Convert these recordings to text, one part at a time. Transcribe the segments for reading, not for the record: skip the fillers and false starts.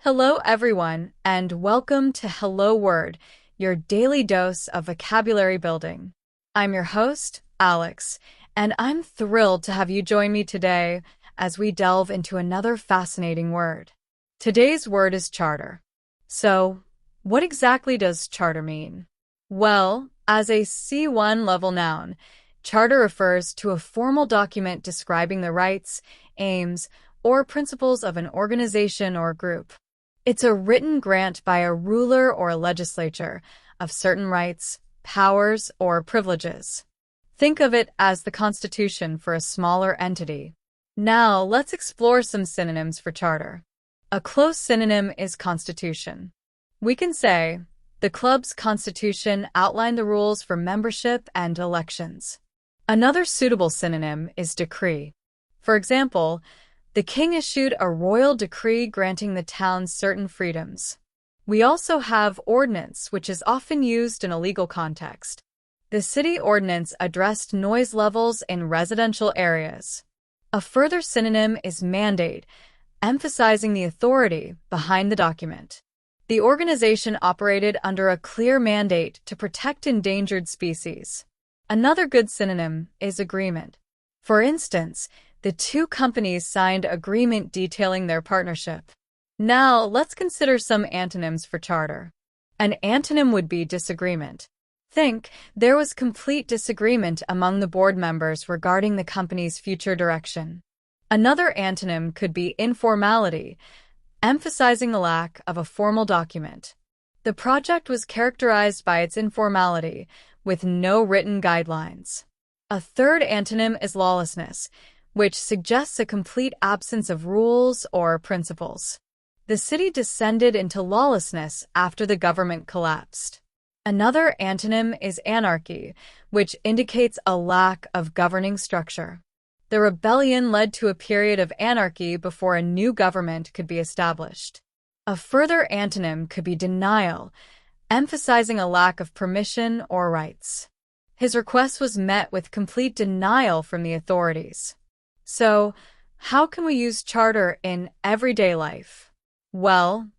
Hello, everyone, and welcome to Hello Word, your daily dose of vocabulary building. I'm your host, Alex, and I'm thrilled to have you join me today as we delve into another fascinating word. Today's word is charter. So, what exactly does charter mean? Well, as a C1 level noun, charter refers to a formal document describing the rights, aims, or principles of an organization or group. It's a written grant by a ruler or legislature of certain rights, powers, or privileges. Think of it as the Constitution for a smaller entity. Now, let's explore some synonyms for charter. A close synonym is constitution. We can say, the club's constitution outlined the rules for membership and elections. Another suitable synonym is decree. For example, the king issued a royal decree granting the town certain freedoms. We also have ordinance, which is often used in a legal context. The city ordinance addressed noise levels in residential areas. A further synonym is mandate, emphasizing the authority behind the document. The organization operated under a clear mandate to protect endangered species. Another good synonym is agreement. For instance, the two companies signed agreement detailing their partnership. Now, let's consider some antonyms for charter. An antonym would be disagreement. Think, there was complete disagreement among the board members regarding the company's future direction. Another antonym could be informality, emphasizing the lack of a formal document. The project was characterized by its informality, with no written guidelines. A third antonym is lawlessness, which suggests a complete absence of rules or principles. The city descended into lawlessness after the government collapsed. Another antonym is anarchy, which indicates a lack of governing structure. The rebellion led to a period of anarchy before a new government could be established. A further antonym could be denial, emphasizing a lack of permission or rights. His request was met with complete denial from the authorities. So, how can we use charter in everyday life? Well,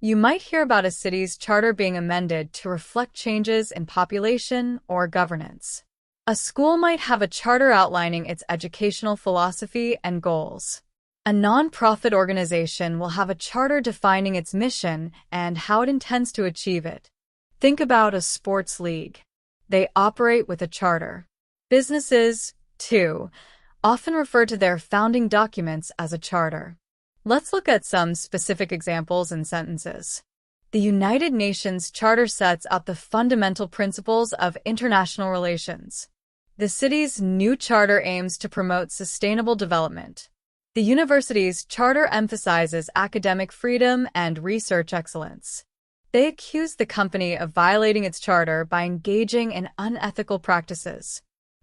you might hear about a city's charter being amended to reflect changes in population or governance. A school might have a charter outlining its educational philosophy and goals. A nonprofit organization will have a charter defining its mission and how it intends to achieve it. Think about a sports league. They operate with a charter. Businesses, too, often refer to their founding documents as a charter. Let's look at some specific examples in sentences. The United Nations Charter sets out the fundamental principles of international relations. The city's new charter aims to promote sustainable development. The university's charter emphasizes academic freedom and research excellence. They accuse the company of violating its charter by engaging in unethical practices.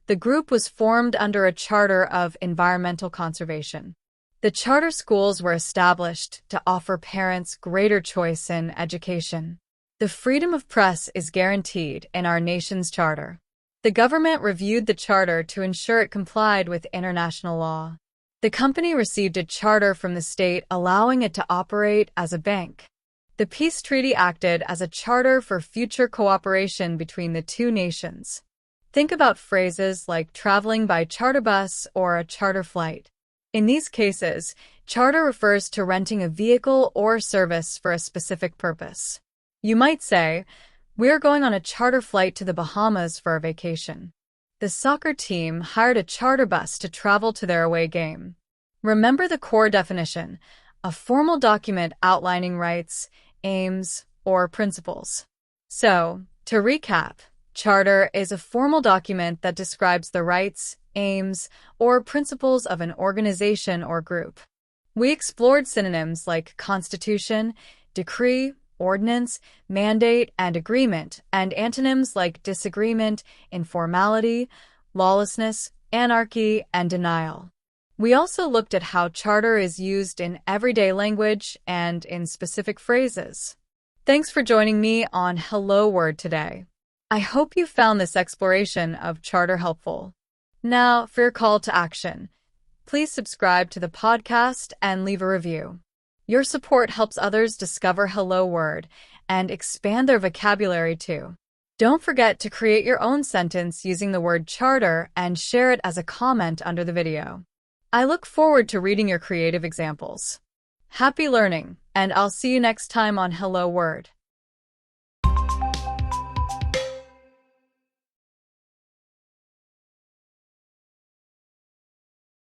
The group was formed under a charter of environmental conservation. The charter schools were established to offer parents greater choice in education. The freedom of press is guaranteed in our nation's charter. The government reviewed the charter to ensure it complied with international law. The company received a charter from the state allowing it to operate as a bank. The peace treaty acted as a charter for future cooperation between the two nations. Think about phrases like traveling by charter bus or a charter flight. In these cases, charter refers to renting a vehicle or service for a specific purpose. You might say, "We're going on a charter flight to the Bahamas for a vacation." The soccer team hired a charter bus to travel to their away game. Remember the core definition, a formal document outlining rights, aims, or principles. So, to recap, charter is a formal document that describes the rights, aims, or principles of an organization or group. We explored synonyms like constitution, decree, ordinance, mandate, and agreement, and antonyms like disagreement, informality, lawlessness, anarchy, and denial. We also looked at how charter is used in everyday language and in specific phrases. Thanks for joining me on Hello Word today. I hope you found this exploration of charter helpful. Now, for your call to action, please subscribe to the podcast and leave a review. Your support helps others discover Hello Word and expand their vocabulary too. Don't forget to create your own sentence using the word charter and share it as a comment under the video. I look forward to reading your creative examples. Happy learning, and I'll see you next time on Hello Word.